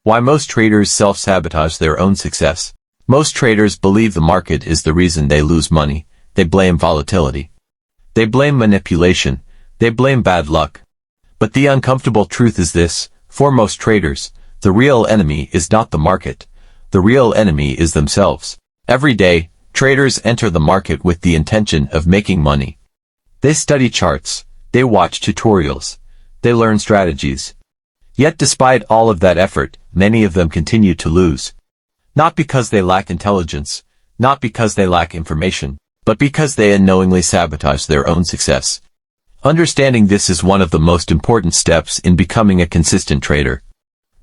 Why most traders self-sabotage their own success. Most traders believe the market is the reason they lose money. They blame volatility. They blame manipulation. They blame bad luck. But the uncomfortable truth is this: for most traders, the real enemy is not the market. The real enemy is themselves. Every day, traders enter the market with the intention of making money. They study charts. They watch tutorials. They learn strategies. Yet despite all of that effort, many of them continue to lose. Not because they lack intelligence, not because they lack information, but because they unknowingly sabotage their own success. Understanding this is one of the most important steps in becoming a consistent trader.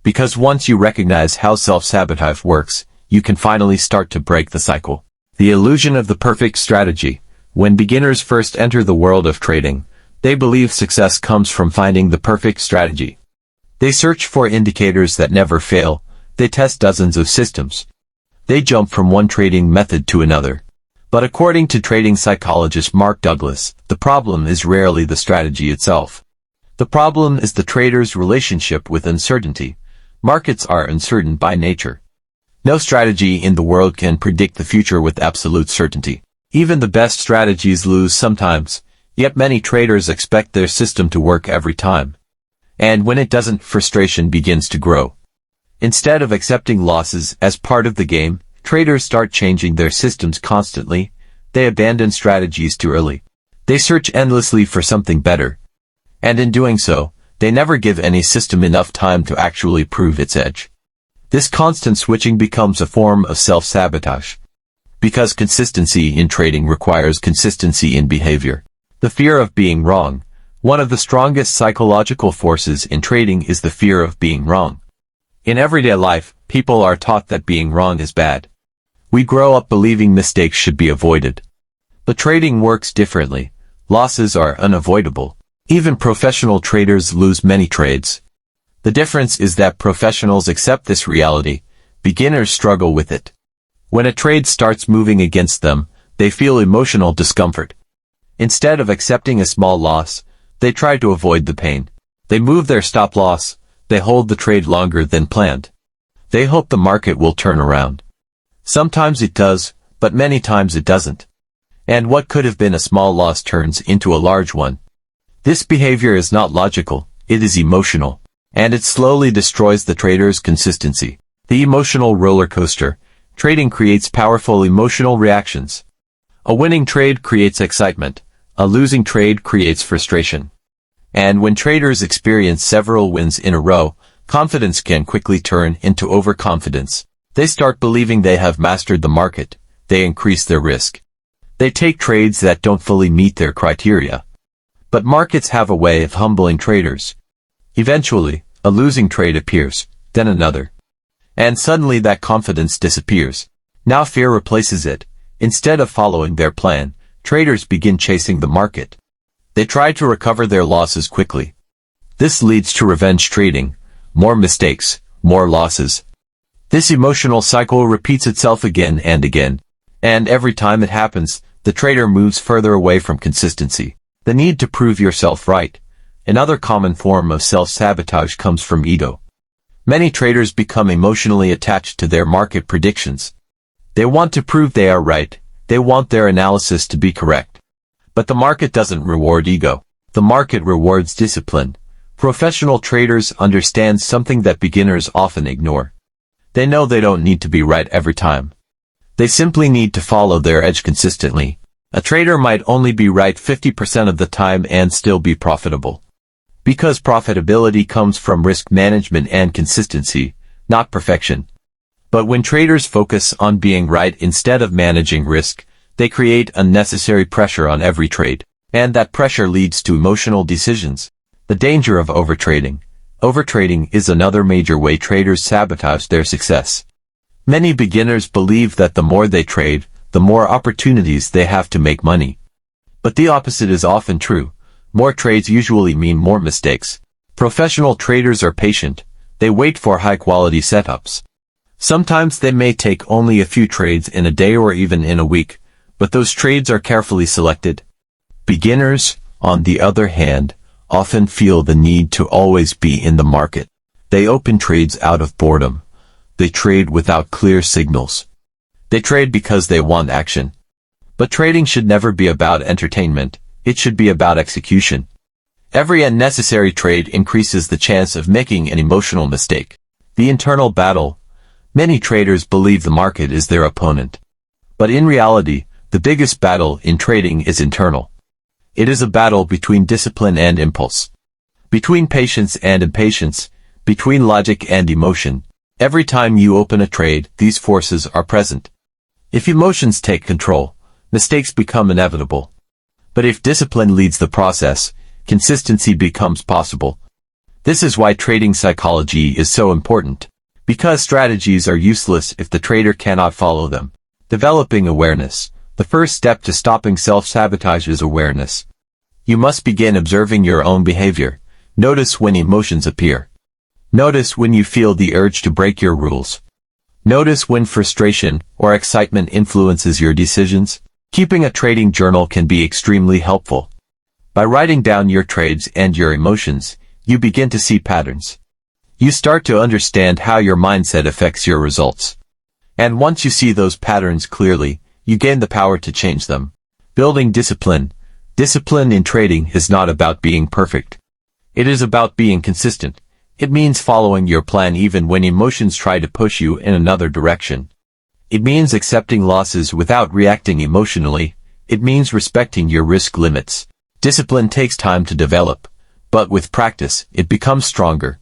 Because once you recognize how self-sabotage works, you can finally start to break the cycle. The illusion of the perfect strategy. When beginners first enter the world of trading, they believe success comes from finding the perfect strategy. They search for indicators that never fail. They test dozens of systems. They jump from one trading method to another. But according to trading psychologist Mark Douglas, the problem is rarely the strategy itself. The problem is the trader's relationship with uncertainty. Markets are uncertain by nature. No strategy in the world can predict the future with absolute certainty. Even the best strategies lose sometimes, yet many traders expect their system to work every time. And when it doesn't, frustration begins to grow. Instead of accepting losses as part of the game, traders start changing their systems constantly. They abandon strategies too early. They search endlessly for something better. And in doing so, they never give any system enough time to actually prove its edge. This constant switching becomes a form of self-sabotage. Because consistency in trading requires consistency in behavior. The fear of being wrong. One of the strongest psychological forces in trading is the fear of being wrong. In everyday life, people are taught that being wrong is bad. We grow up believing mistakes should be avoided. But trading works differently. Losses are unavoidable. Even professional traders lose many trades. The difference is that professionals accept this reality. Beginners struggle with it. When a trade starts moving against them, they feel emotional discomfort. Instead of accepting a small loss, they try to avoid the pain. They move their stop loss. They hold the trade longer than planned. They hope the market will turn around. Sometimes it does, but many times it doesn't. And what could have been a small loss turns into a large one. This behavior is not logical, it is emotional. And it slowly destroys the trader's consistency. The emotional roller coaster. Trading creates powerful emotional reactions. A winning trade creates excitement. A losing trade creates frustration. And when traders experience several wins in a row, confidence can quickly turn into overconfidence. They start believing they have mastered the market. They increase their risk. They take trades that don't fully meet their criteria. But markets have a way of humbling traders. Eventually, a losing trade appears, then another. And suddenly that confidence disappears. Now fear replaces it. Instead of following their plan, traders begin chasing the market. They try to recover their losses quickly. This leads to revenge trading. More mistakes, more losses. This emotional cycle repeats itself again and again. And every time it happens, the trader moves further away from consistency. The need to prove yourself right. Another common form of self-sabotage comes from ego. Many traders become emotionally attached to their market predictions. They want to prove they are right. They want their analysis to be correct. But the market doesn't reward ego. The market rewards discipline. Professional traders understand something that beginners often ignore. They know they don't need to be right every time. They simply need to follow their edge consistently. A trader might only be right 50% of the time and still be profitable. Because profitability comes from risk management and consistency, not perfection. But when traders focus on being right instead of managing risk, they create unnecessary pressure on every trade. And that pressure leads to emotional decisions. The danger of overtrading. Overtrading is another major way traders sabotage their success. Many beginners believe that the more they trade, the more opportunities they have to make money. But the opposite is often true. More trades usually mean more mistakes. Professional traders are patient. They wait for high-quality setups. Sometimes they may take only a few trades in a day or even in a week, but those trades are carefully selected. Beginners, on the other hand, often feel the need to always be in the market. They open trades out of boredom. They trade without clear signals. They trade because they want action. But trading should never be about entertainment. It should be about execution. Every unnecessary trade increases the chance of making an emotional mistake. The internal battle. Many traders believe the market is their opponent. But in reality, the biggest battle in trading is internal. It is a battle between discipline and impulse. Between patience and impatience. Between logic and emotion. Every time you open a trade, these forces are present. If emotions take control, mistakes become inevitable. But if discipline leads the process, consistency becomes possible. This is why trading psychology is so important. Because strategies are useless if the trader cannot follow them. Developing awareness. The first step to stopping self-sabotage is awareness. You must begin observing your own behavior. Notice when emotions appear. Notice when you feel the urge to break your rules. Notice when frustration or excitement influences your decisions. Keeping a trading journal can be extremely helpful. By writing down your trades and your emotions, you begin to see patterns. You start to understand how your mindset affects your results. And once you see those patterns clearly, you gain the power to change them. Building discipline. Discipline in trading is not about being perfect. It is about being consistent. It means following your plan even when emotions try to push you in another direction. It means accepting losses without reacting emotionally. It means respecting your risk limits. Discipline takes time to develop, but with practice, it becomes stronger.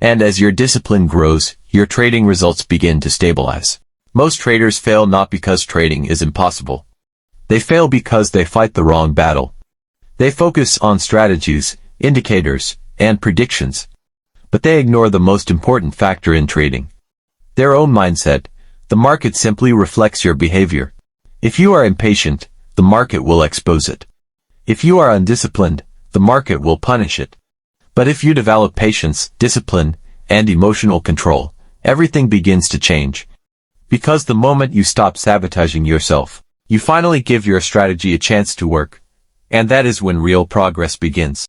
And as your discipline grows, your trading results begin to stabilize. Most traders fail not because trading is impossible. They fail because they fight the wrong battle. They focus on strategies, indicators, and predictions. But they ignore the most important factor in trading. Their own mindset. The market simply reflects your behavior. If you are impatient, the market will expose it. If you are undisciplined, the market will punish it. But if you develop patience, discipline, and emotional control, everything begins to change. Because the moment you stop sabotaging yourself, you finally give your strategy a chance to work. And that is when real progress begins.